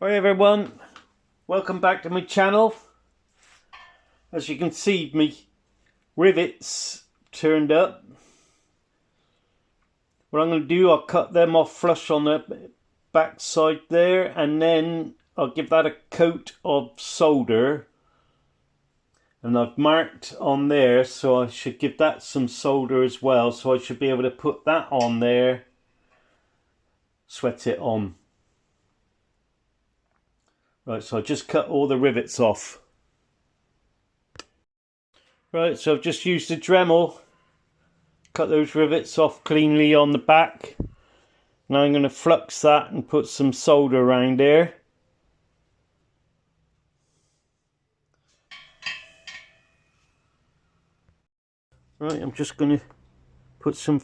Hi everyone, welcome back to my channel. As you can see, my rivets turned up. What I'm going to do, I'll cut them off flush on the back side there, and then I'll give that a coat of solder. And I've marked on there, so I should give that some solder as well, so I should be able to put that on there, sweat it on. Right, so I just cut all the rivets off. Right, so I've just used a Dremel, cut those rivets off cleanly on the back. Now I'm going to flux that and put some solder around there. Right, I'm just going to put some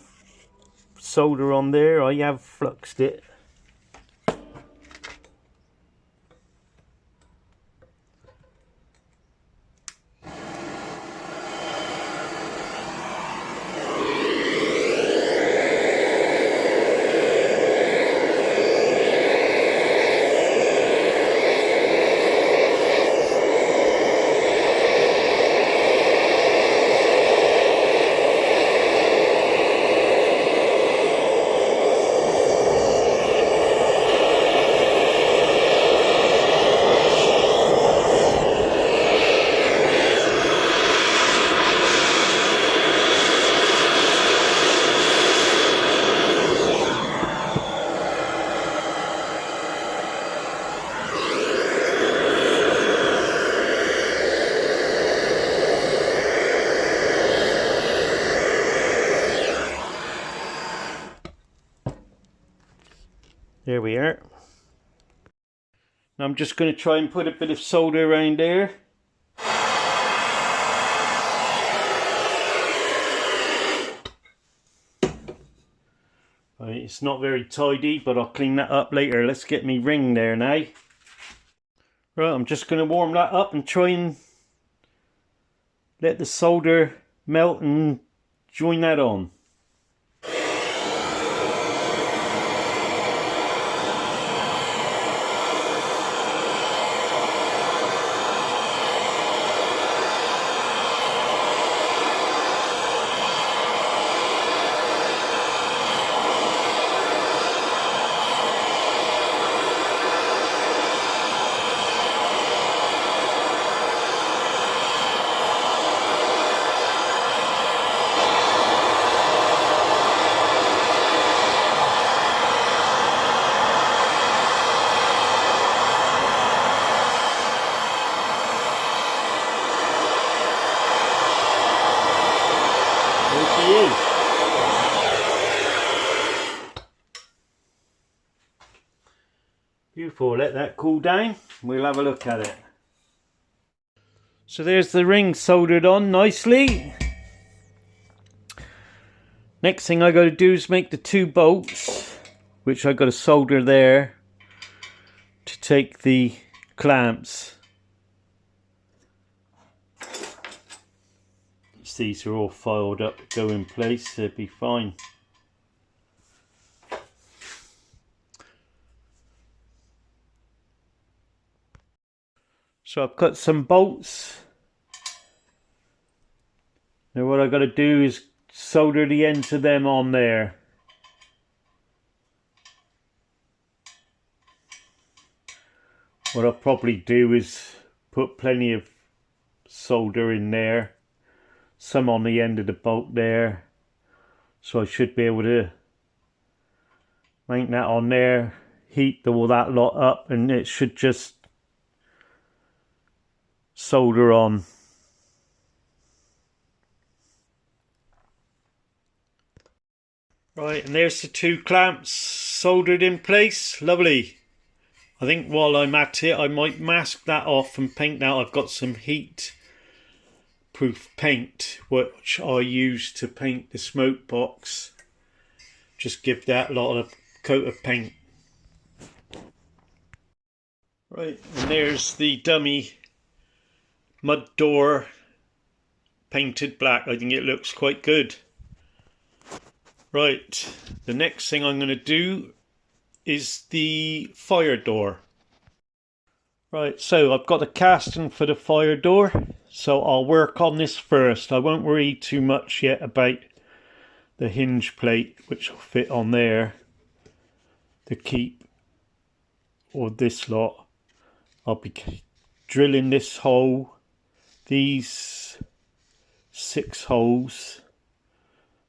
solder on there. I have fluxed it. There we are. Now I'm just going to try and put a bit of solder around there. Right, it's not very tidy, but I'll clean that up later. Let's get me ring there now. Right, I'm just going to warm that up and try and let the solder melt and join that on. Beautiful, let that cool down. We'll have a look at it. So there's the ring soldered on nicely. Next thing I got to do is make the two bolts, which I got to solder there to take the clamps. These are all filed up, go in place, they'll be fine. So I've cut some bolts. Now what I've got to do is solder the ends of them on there. What I'll probably do is put plenty of solder in there. Some on the end of the bolt there. So I should be able to make that on there, heat all that lot up, and it should just solder on. Right, and there's the two clamps soldered in place. Lovely. I think while I'm at it, I might mask that off and paint that. I've got some heat proof paint which I use to paint the smoke box. Just give that lot of coat of paint. Right, and there's the dummy mud door painted black. I think it looks quite good. Right, the next thing I'm going to do is the fire door. Right, so I've got a casting for the fire door, so I'll work on this first. I won't worry too much yet about the hinge plate, which will fit on there, the keep, or this lot. I'll be drilling this hole, these 6 holes,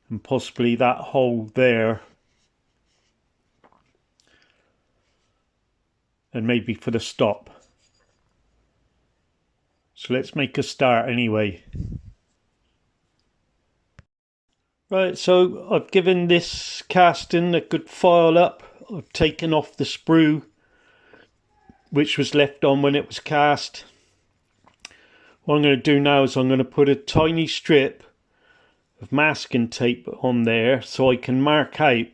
and possibly that hole there, and maybe for the stop. So let's make a start anyway. Right, so I've given this casting a good file up. I've taken off the sprue which was left on when it was cast. What I'm going to do now is I'm going to put a tiny strip of masking tape on there so I can mark out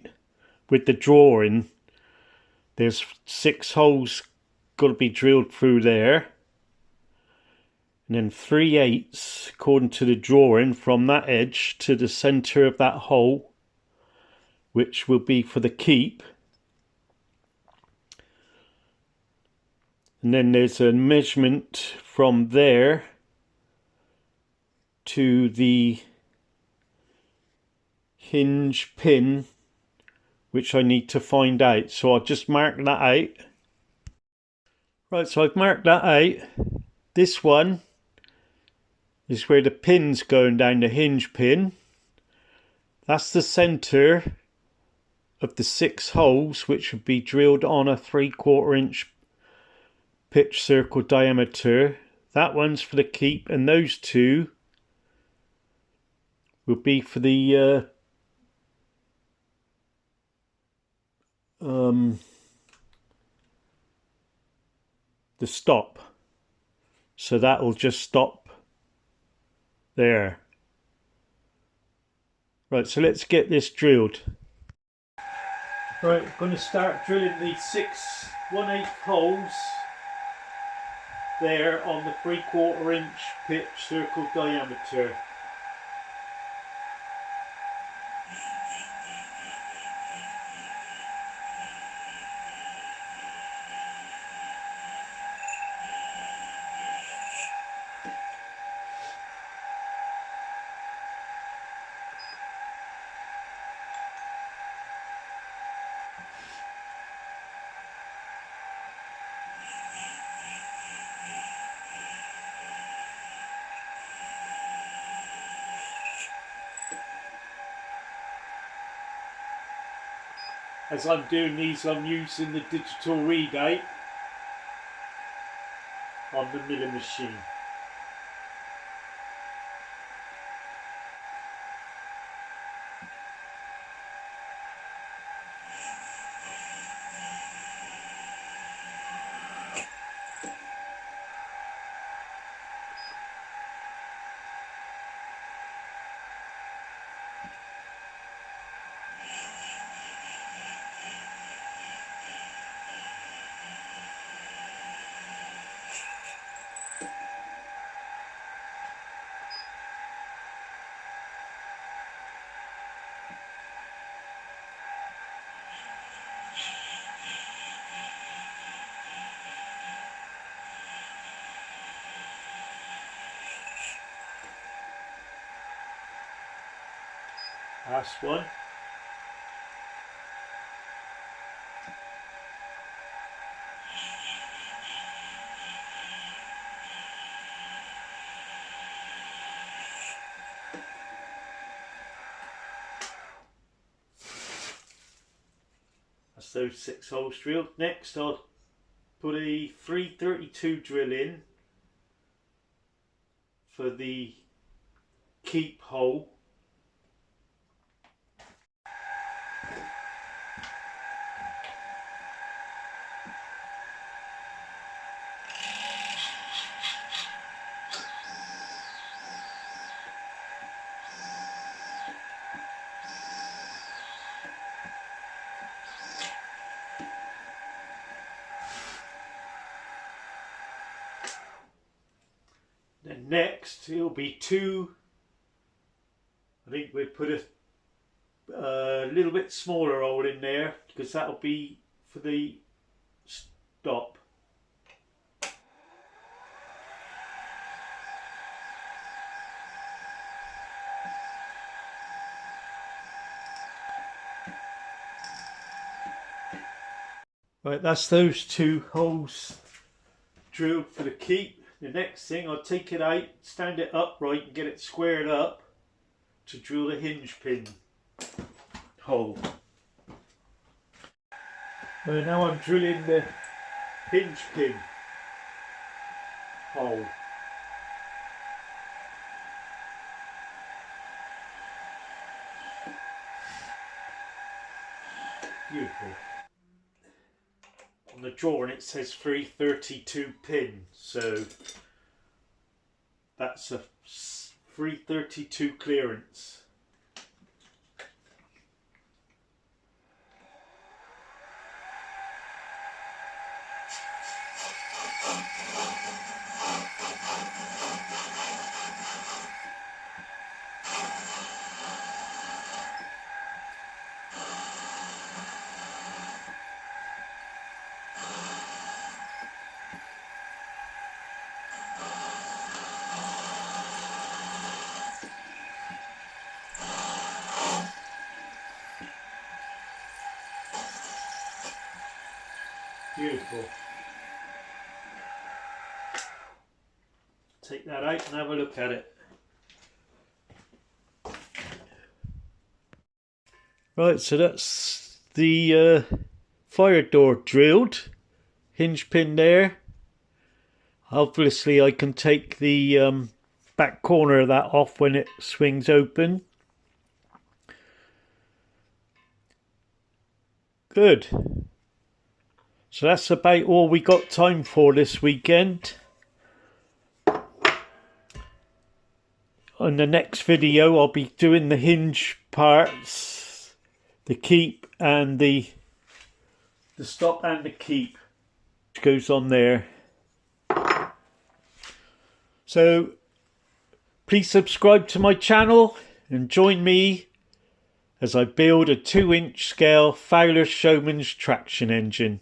with the drawing. There's 6 holes got to be drilled through there. And then 3/8 according to the drawing from that edge to the centre of that hole, which will be for the keep. And then there's a measurement from there to the hinge pin, which I need to find out. So I'll just mark that out. Right, so I've marked that out. This one is where the pin's going down, the hinge pin. That's the centre of the 6 holes, which would be drilled on a 3/4 inch pitch circle diameter. That one's for the keep, and those 2 will be for the stop. So that will just stop there. Right, so let's get this drilled. Right, I'm going to start drilling these 6 1/8 holes there on the 3/4 inch pitch circle diameter. As I'm doing these, I'm using the digital readout on the milling machine. Last one. That's those 6 holes drilled. Next I'll put a 332 drill in for the keep hole. Then next it'll be 2, I think we'll put a little bit smaller hole in there because that'll be for the stop. Right, that's those two holes drilled for the keep. The next thing, I'll take it out, stand it upright and get it squared up to drill the hinge pin hole. Now I'm drilling the hinge pin hole. Beautiful. On the drawing it says 332 pin, so that's a 332 clearance. Beautiful. Take that out and have a look at it. Right, so that's the fire door drilled. Hinge pin there. Obviously I can take the back corner of that off when it swings open. Good. So that's about all we got time for this weekend. On the next video I'll be doing the hinge parts, the keep and the stop and the keep, which goes on there. So please subscribe to my channel and join me as I build a 2-inch scale Fowler Showman's traction engine.